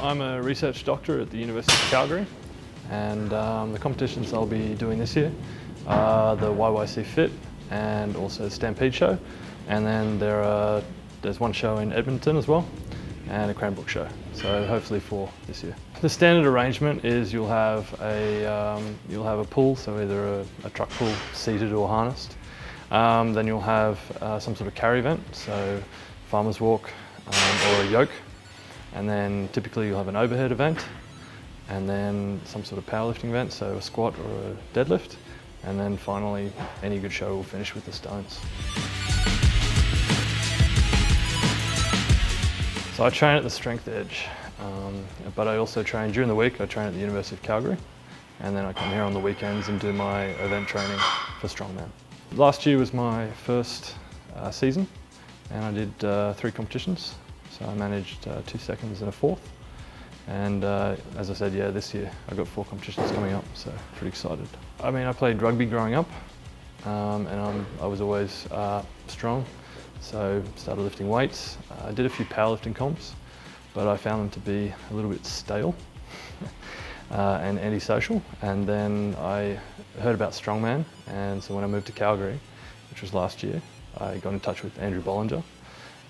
I'm a research doctor at the University of Calgary, and the competitions I'll be doing this year are the YYC Fit and also the Stampede show, and then there's one show in Edmonton as well, and a Cranbrook show. So hopefully 4 this year. The standard arrangement is you'll have a pull, so either a truck pull seated or harnessed. Then you'll have some sort of carry event, so farmer's walk or a yoke. And then typically you'll have an overhead event, and then some sort of powerlifting event, so a squat or a deadlift. And then finally, any good show will finish with the stones. So I train at the Strength Edge, but I also train during the week. I train at the University of Calgary, and then I come here on the weekends and do my event training for strongman. Last year was my first season, and I did 3 competitions. So I managed 2 seconds and a 4th. And as I said, yeah, this year I've got 4 competitions coming up, so pretty excited. I mean, I played rugby growing up, and I was always strong. So started lifting weights. I did a few powerlifting comps, but I found them to be a little bit stale and antisocial. And then I heard about strongman, and so when I moved to Calgary, which was last year, I got in touch with Andrew Bollinger,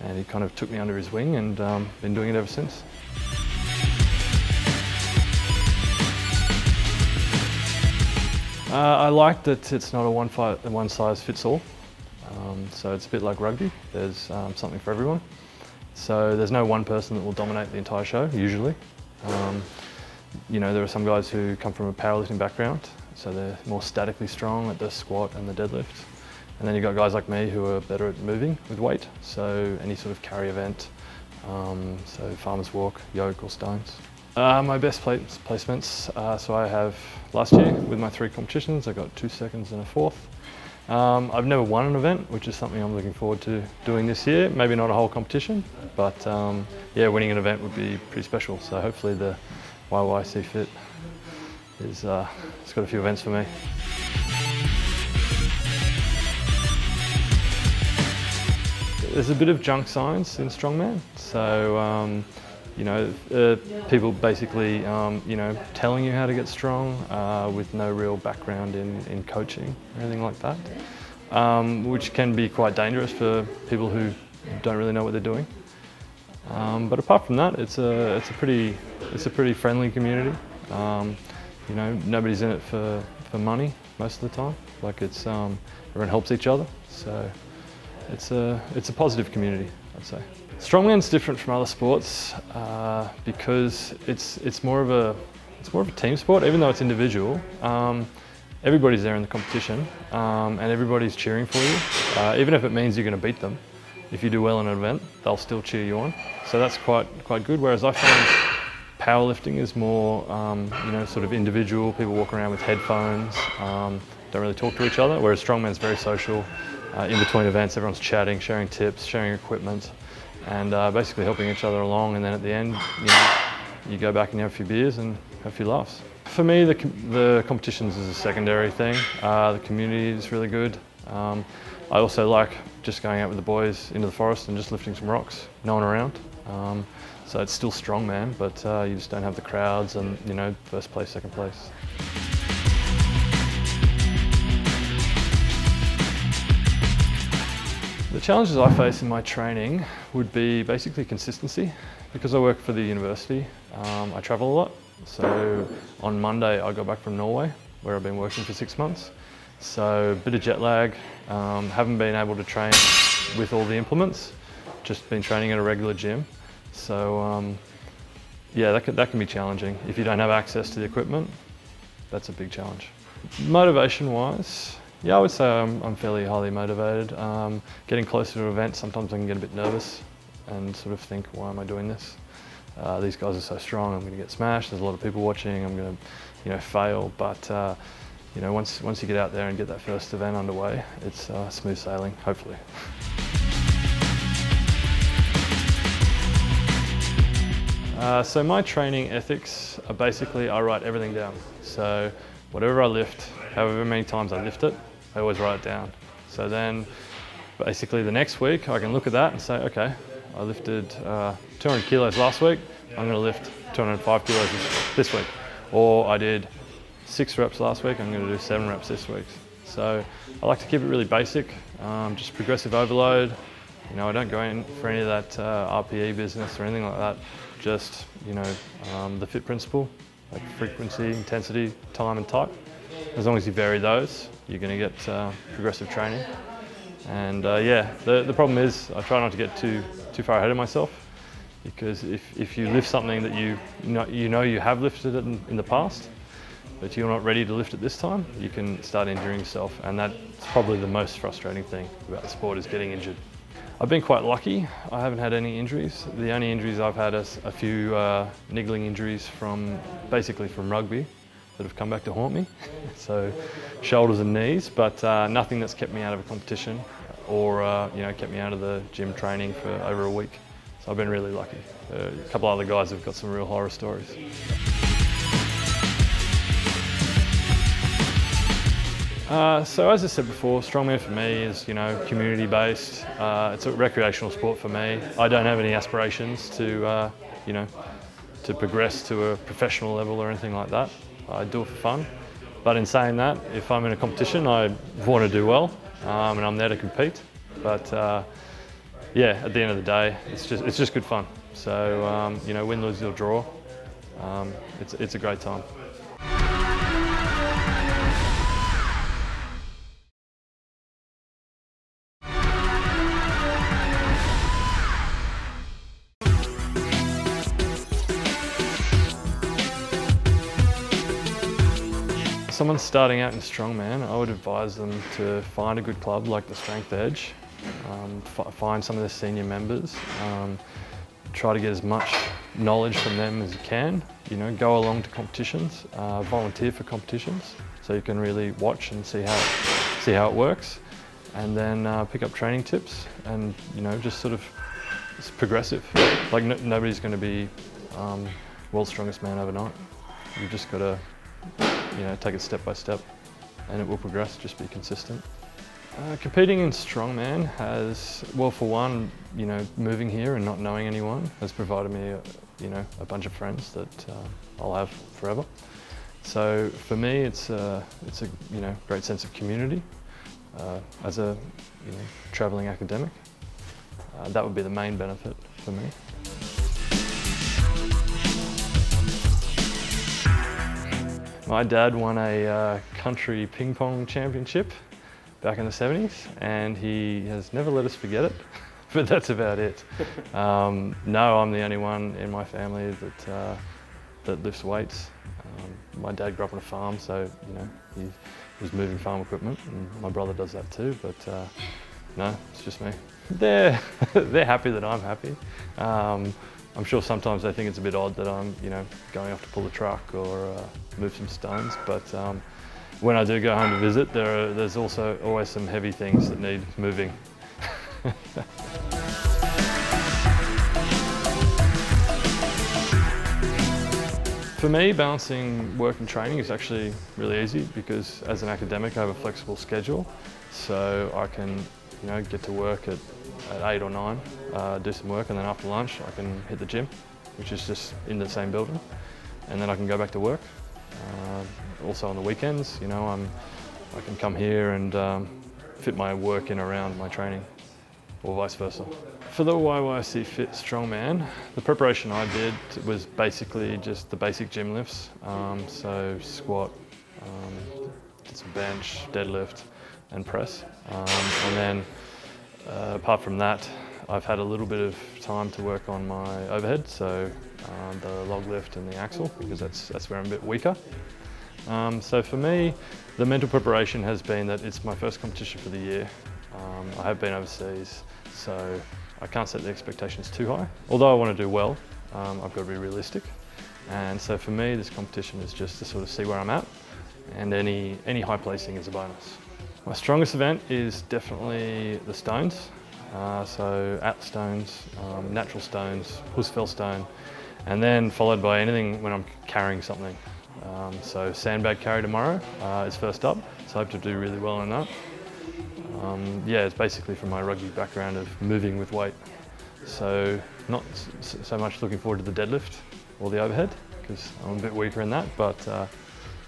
and he kind of took me under his wing, and been doing it ever since. I like that it's not a one size fits all. So it's a bit like rugby. There's something for everyone. So there's no one person that will dominate the entire show, usually. You know, there are some guys who come from a powerlifting background, so they're more statically strong at the squat and the deadlift. And then you've got guys like me who are better at moving with weight, so any sort of carry event, so farmer's walk, yoke or stones. My best placements, so I have last year with my 3 competitions, I got 2 seconds and a 4th. I've never won an event, which is something I'm looking forward to doing this year. Maybe not a whole competition, but yeah, winning an event would be pretty special. So hopefully the YYC Fit it's got a few events for me. There's a bit of junk science in strongman, so you know, people basically you know, telling you how to get strong with no real background in coaching or anything like that, which can be quite dangerous for people who don't really know what they're doing. But apart from that, it's a pretty friendly community. You know, nobody's in it for money most of the time. Like it's everyone helps each other, so it's a positive community, I'd say. Strongman's different from other sports because it's more of a team sport, even though it's individual. Everybody's there in the competition, and everybody's cheering for you, even if it means you're going to beat them. If you do well in an event, they'll still cheer you on. So that's quite good. Whereas I find powerlifting is more, you know, sort of individual. People walk around with headphones, don't really talk to each other. Whereas strongman's very social. In between events, everyone's chatting, sharing tips, sharing equipment, and basically helping each other along. And then at the end, you know, you go back and you have a few beers and have a few laughs. For me, the competitions is a secondary thing. The community is really good. I also like just going out with the boys into the forest and just lifting some rocks, no one around. So it's still strongman, but you just don't have the crowds and, you know, first place, second place. The challenges I face in my training would be basically consistency. Because I work for the university, I travel a lot. So on Monday I got back from Norway, where I've been working for 6 months. So a bit of jet lag, haven't been able to train with all the implements, just been training at a regular gym. So yeah, that can be challenging. If you don't have access to the equipment, that's a big challenge. Motivation-wise, yeah, I would say I'm fairly highly motivated. Getting closer to events, sometimes I can get a bit nervous and sort of think, why am I doing this? These guys are so strong, I'm going to get smashed. There's a lot of people watching, I'm going to, you know, fail. But you know, once you get out there and get that first event underway, it's smooth sailing, hopefully. So my training ethics are basically, I write everything down. So whatever I lift, however many times I lift it, I always write it down. So then basically the next week I can look at that and say, okay, I lifted 200 kilos last week, I'm going to lift 205 kilos this week. Or I did 6 reps last week, I'm going to do 7 reps this week. So I like to keep it really basic, just progressive overload. You know, I don't go in for any of that RPE business or anything like that. Just, you know, the FIT principle, like frequency, intensity, time and type. As long as you vary those, you're going to get progressive training. And yeah, the problem is I try not to get too far ahead of myself, because if you lift something that you know you have lifted it in the past, but you're not ready to lift it this time, you can start injuring yourself, and that's probably the most frustrating thing about the sport, is getting injured. I've been quite lucky. I haven't had any injuries. The only injuries I've had is a few niggling injuries basically from rugby that have come back to haunt me. So shoulders and knees, but nothing that's kept me out of a competition or you know, kept me out of the gym training for over a week. So I've been really lucky. A couple other guys have got some real horror stories. So as I said before, strongman for me is, you know, community-based. It's a recreational sport for me. I don't have any aspirations to, you know, to progress to a professional level or anything like that. I do it for fun. But in saying that, if I'm in a competition, I want to do well, and I'm there to compete. But yeah, at the end of the day, it's just good fun. So you know, win, lose or draw, it's a great time. Someone starting out in strongman, I would advise them to find a good club like the Strength Edge, find some of the senior members, try to get as much knowledge from them as you can. You know, go along to competitions, volunteer for competitions, so you can really watch and see how it works, and then pick up training tips, and you know, just sort of, it's progressive. Like nobody's going to be world's strongest man overnight. You've just got to, you know, take it step by step, and it will progress. Just be consistent. Competing in strongman has, well, for one, you know, moving here and not knowing anyone has provided me, you know, a bunch of friends that I'll have forever. So for me, it's a you know, great sense of community. As a, you know, travelling academic, that would be the main benefit for me. My dad won a country ping pong championship back in the 70s, and he has never let us forget it, but that's about it. No, I'm the only one in my family that lifts weights. My dad grew up on a farm, so you know, he was moving farm equipment, and my brother does that too, but no, it's just me. They're happy that I'm happy. I'm sure sometimes they think it's a bit odd that I'm, you know, going off to pull a truck or move some stones, but when I do go home to visit, there's also always some heavy things that need moving. For me, balancing work and training is actually really easy, because as an academic I have a flexible schedule, so I can, you know, get to work at 8 or 9, do some work, and then after lunch I can hit the gym, which is just in the same building, and then I can go back to work. Also on the weekends, you know, I can come here and fit my work in around my training, or vice versa. For the YYC Fit Strongman, the preparation I did was basically just the basic gym lifts, so squat, did some bench, deadlift and press, and then apart from that, I've had a little bit of time to work on my overhead, so the log lift and the axle, because that's where I'm a bit weaker. So for me, the mental preparation has been that it's my first competition for the year. I have been overseas, so I can't set the expectations too high. Although I want to do well, I've got to be realistic. And so for me, this competition is just to sort of see where I'm at, and any high placing is a bonus. My strongest event is definitely the stones. So at stones, natural stones, Husfeld stone, and then followed by anything when I'm carrying something. So sandbag carry tomorrow is first up, so I hope to do really well on that. Yeah, it's basically from my rugby background of moving with weight. So not so much looking forward to the deadlift or the overhead, because I'm a bit weaker in that, but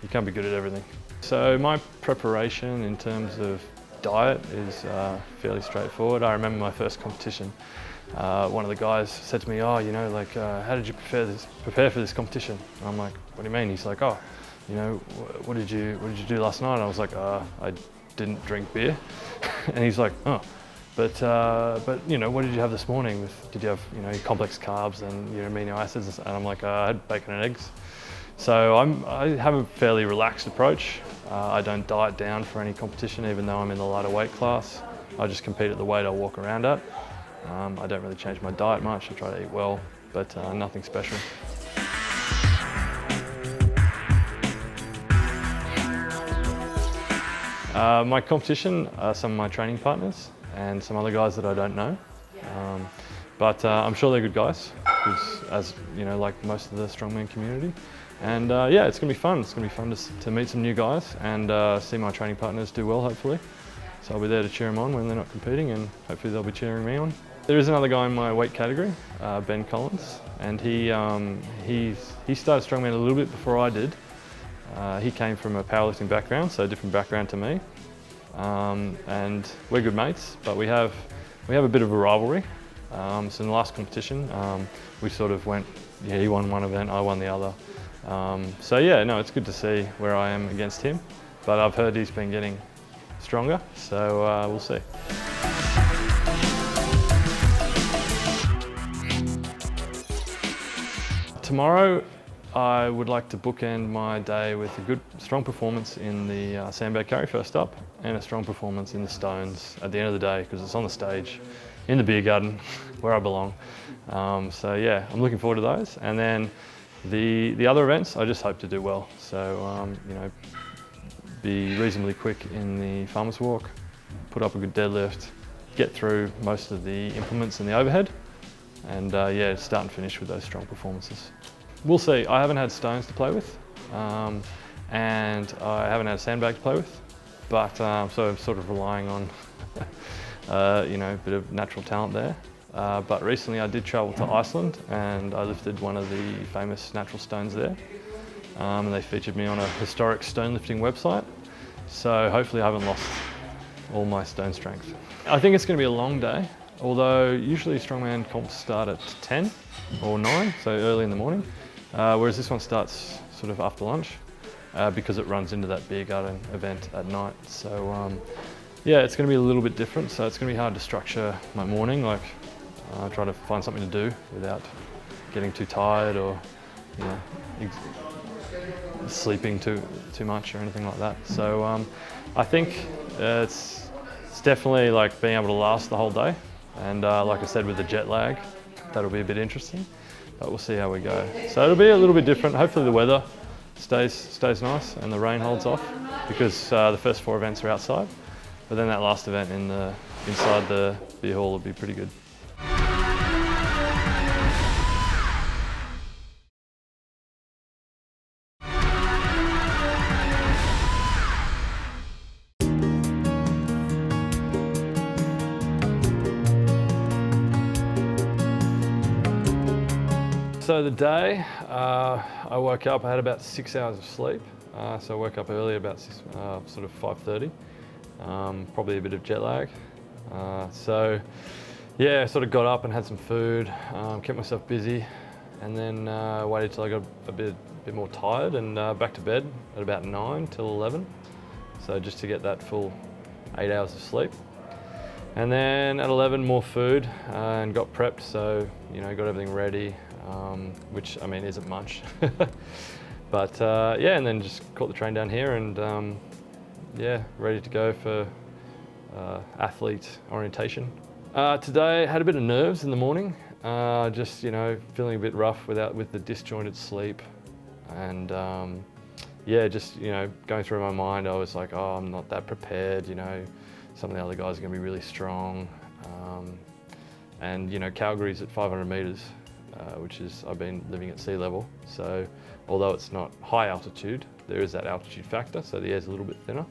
you can't be good at everything. So my preparation in terms of diet is fairly straightforward. I remember my first competition. One of the guys said to me, "Oh, you know, like, how did you prepare for this competition?" And I'm like, "What do you mean?" He's like, "Oh, you know, what did you do last night?" And I was like, "I didn't drink beer." And he's like, "Oh, but you know, what did you have this morning? Did you have, you know, complex carbs and your amino acids?" And I'm like, "I had bacon and eggs." So I have a fairly relaxed approach. I don't diet down for any competition, even though I'm in the lighter weight class. I just compete at the weight I walk around at. I don't really change my diet much. I try to eat well, but nothing special. My competition are some of my training partners and some other guys that I don't know. But I'm sure they're good guys, because, as you know, like most of the strongman community. And yeah, it's going to be fun. It's going to be fun to meet some new guys and see my training partners do well, hopefully. So I'll be there to cheer them on when they're not competing, and hopefully they'll be cheering me on. There is another guy in my weight category, Ben Collins, and he started strongman a little bit before I did. He came from a powerlifting background, so a different background to me. And we're good mates, but we have a bit of a rivalry. So in the last competition, we sort of went, yeah, he won one event, I won the other. So yeah, no, it's good to see where I am against him, but I've heard he's been getting stronger, so we'll see. Tomorrow, I would like to bookend my day with a good, strong performance in the sandbag carry first up, and a strong performance in the stones at the end of the day, because it's on the stage in the beer garden where I belong. So yeah, I'm looking forward to those. And then the other events, I just hope to do well. So you know, be reasonably quick in the farmer's walk, put up a good deadlift, get through most of the implements and the overhead, and yeah, start and finish with those strong performances. We'll see. I haven't had stones to play with, and I haven't had a sandbag to play with, but so I'm sort of relying on you know, a bit of natural talent there. But recently I did travel to Iceland, and I lifted one of the famous natural stones there, and they featured me on a historic stone lifting website. So hopefully I haven't lost all my stone strength. I think it's going to be a long day. Although usually strongman comps start at 10 or 9, so early in the morning, whereas this one starts sort of after lunch, because it runs into that beer garden event at night. So yeah, it's going to be a little bit different, so it's going to be hard to structure my morning, like try to find something to do without getting too tired or, you know, sleeping too much or anything like that. So I think it's definitely like being able to last the whole day. And like I said, with the jet lag, that'll be a bit interesting, but we'll see how we go. So it'll be a little bit different. Hopefully the weather stays nice and the rain holds off, because the first 4 events are outside, but then that last event inside the beer hall will be pretty good. So the day, I woke up, I had about 6 hours of sleep. So I woke up early, about sort of 5:30, probably a bit of jet lag. So yeah, I sort of got up and had some food, kept myself busy, and then waited till I got a bit more tired, and back to bed at about 9 till 11. So just to get that full 8 hours of sleep. And then at 11, more food, and got prepped, so, you know, got everything ready, which, I mean, isn't much. But yeah, and then just caught the train down here, and yeah, ready to go for athlete orientation. Today, I had a bit of nerves in the morning, just, you know, feeling a bit rough with the disjointed sleep, and yeah, just, you know, going through my mind, I was like, oh, I'm not that prepared, you know, some of the other guys are going to be really strong. And, you know, Calgary's at 500 metres, which is, I've been living at sea level. So although it's not high altitude, there is that altitude factor, so the air's a little bit thinner.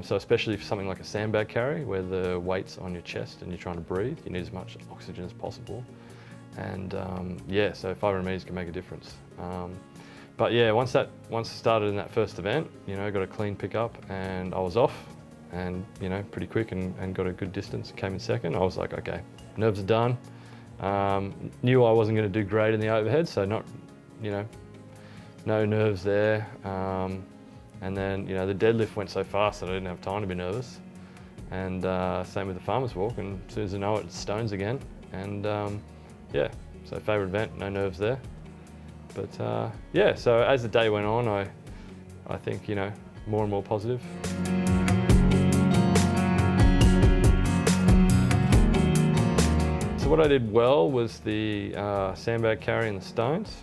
So especially for something like a sandbag carry, where the weight's on your chest and you're trying to breathe, you need as much oxygen as possible. And yeah, so 500 metres can make a difference. But yeah, once I started in that first event, you know, got a clean pickup and I was off, and you know, pretty quick, and got a good distance, came in second. I was like, okay, nerves are done. Knew I wasn't going to do great in the overhead, so not, you know, no nerves there. And then, you know, the deadlift went so fast that I didn't have time to be nervous. And same with the farmer's walk, and as soon as I know it, it's stones again. And yeah, so favourite event, no nerves there. But yeah, so as the day went on, I think, you know, more and more positive. So what I did well was the sandbag carry and the stones.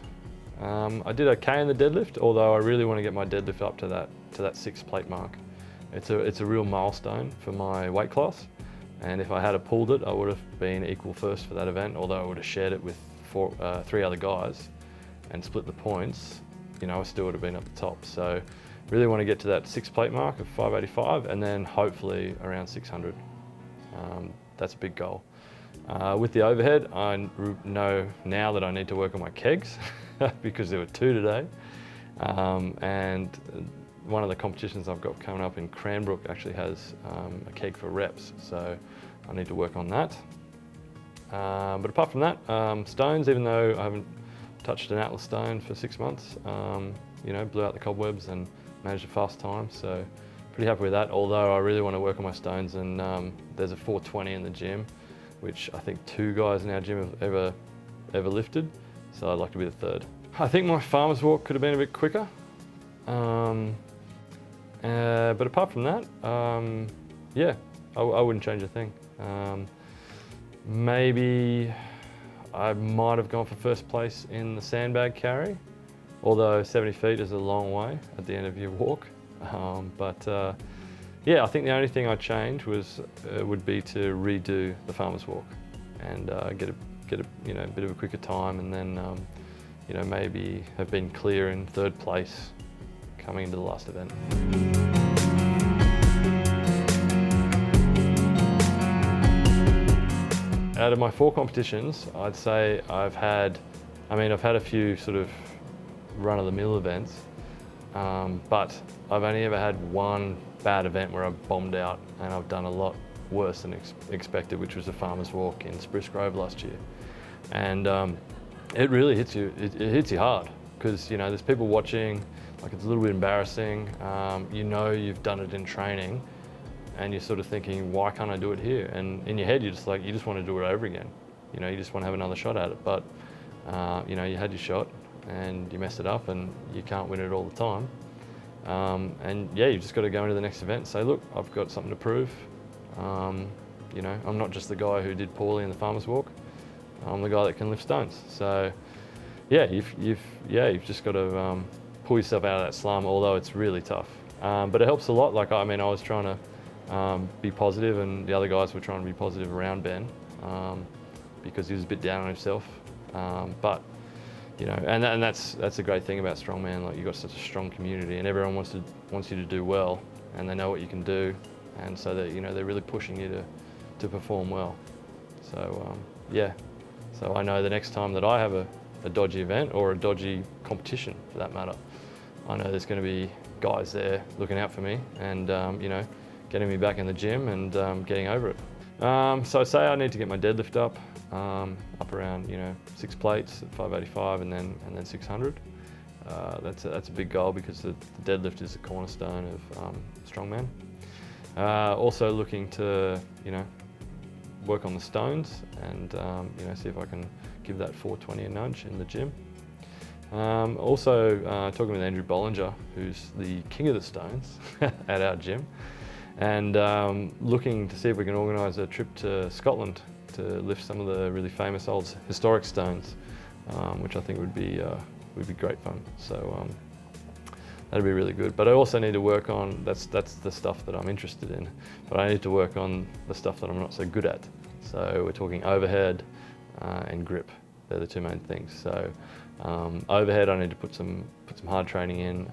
I did okay in the deadlift, although I really want to get my deadlift up to that 6 plate mark. It's a real milestone for my weight class, and if I had pulled it, I would have been equal first for that event, although I would have shared it with 3 other guys and split the points. You know, I still would have been up the top. So really want to get to that 6 plate mark of 585, and then hopefully around 600. That's a big goal. With the overhead, I know now that I need to work on my kegs because there were 2 today. And one of the competitions I've got coming up in Cranbrook actually has a keg for reps, so I need to work on that. But apart from that, stones, even though I haven't touched an Atlas stone for 6 months, you know, blew out the cobwebs and managed a fast time, so pretty happy with that, although I really want to work on my stones, and there's a 420 in the gym, which I think 2 guys in our gym have ever lifted, so I'd like to be the 3rd. I think my farmer's walk could have been a bit quicker, but apart from that, yeah, I wouldn't change a thing. Maybe I might have gone for first place in the sandbag carry, although 70 feet is a long way at the end of your walk. Yeah, I think the only thing I'd change would be to redo the farmer's walk and get a you know, bit of a quicker time, and then you know, maybe have been clear in 3rd place coming into the last event. Out of my 4 competitions, I'd say I've had a few sort of run-of-the-mill events, but I've only ever had one bad event where I've bombed out, and I've done a lot worse than expected, which was the farmer's walk in Spruce Grove last year. And it really hits you, it hits you hard, because you know, there's people watching, like it's a little bit embarrassing. You know, you've done it in training, and you're sort of thinking, why can't I do it here? And in your head, you're just like, you just want to do it over again. You know, you just want to have another shot at it. But you know, you had your shot and you messed it up, and you can't win it all the time. And yeah, you've just got to go into the next event and say, look, I've got something to prove. You know, I'm not just the guy who did poorly in the farmer's walk. I'm the guy that can lift stones. So yeah, you've just got to pull yourself out of that slum, although it's really tough. But it helps a lot. Like, I mean, I was trying to be positive, and the other guys were trying to be positive around Ben, because he was a bit down on himself. But you know, and that's a great thing about strongman. Like, you've got such a strong community, and everyone wants you to do well, and they know what you can do, and so that, you know, they're really pushing you to perform well. So yeah, so I know the next time that I have a dodgy event, or a dodgy competition for that matter, I know there's going to be guys there looking out for me, and you know, getting me back in the gym and getting over it. So I say I need to get my deadlift up around, you know, 6 plates at 585, and then 600. That's a big goal, because the deadlift is the cornerstone of strongman. Also looking to, you know, work on the stones, and you know, see if I can give that 420 a nudge in the gym. Also talking with Andrew Bollinger, who's the king of the stones at our gym, and looking to see if we can organise a trip to Scotland to lift some of the really famous old historic stones, which I think would be great fun. So that'd be really good. But I also need to work on, that's the stuff that I'm interested in, but I need to work on the stuff that I'm not so good at. So we're talking overhead and grip. They're the 2 main things. So overhead, I need to put some hard training in.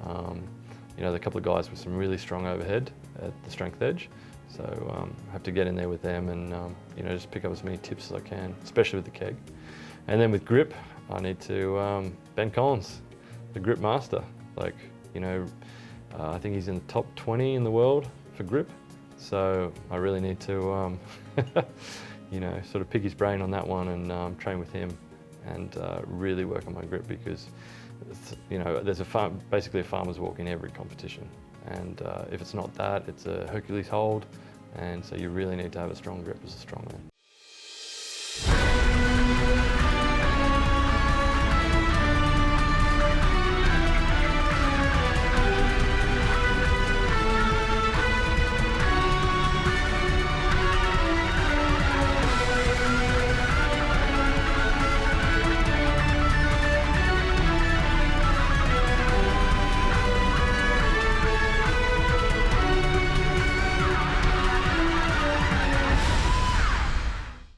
You know, there are a couple of guys with some really strong overhead at the strength edge. So I have to get in there with them and just pick up as many tips as I can, especially with the keg. And then with grip, I need to Ben Collins, the grip master. I think he's in the top 20 in the world for grip. So I really need to sort of pick his brain on that one and train with him and really work on my grip, because there's basically a farmer's walk in every competition, and if it's not that, it's a Hercules hold, and so you really need to have a strong grip as a strongman.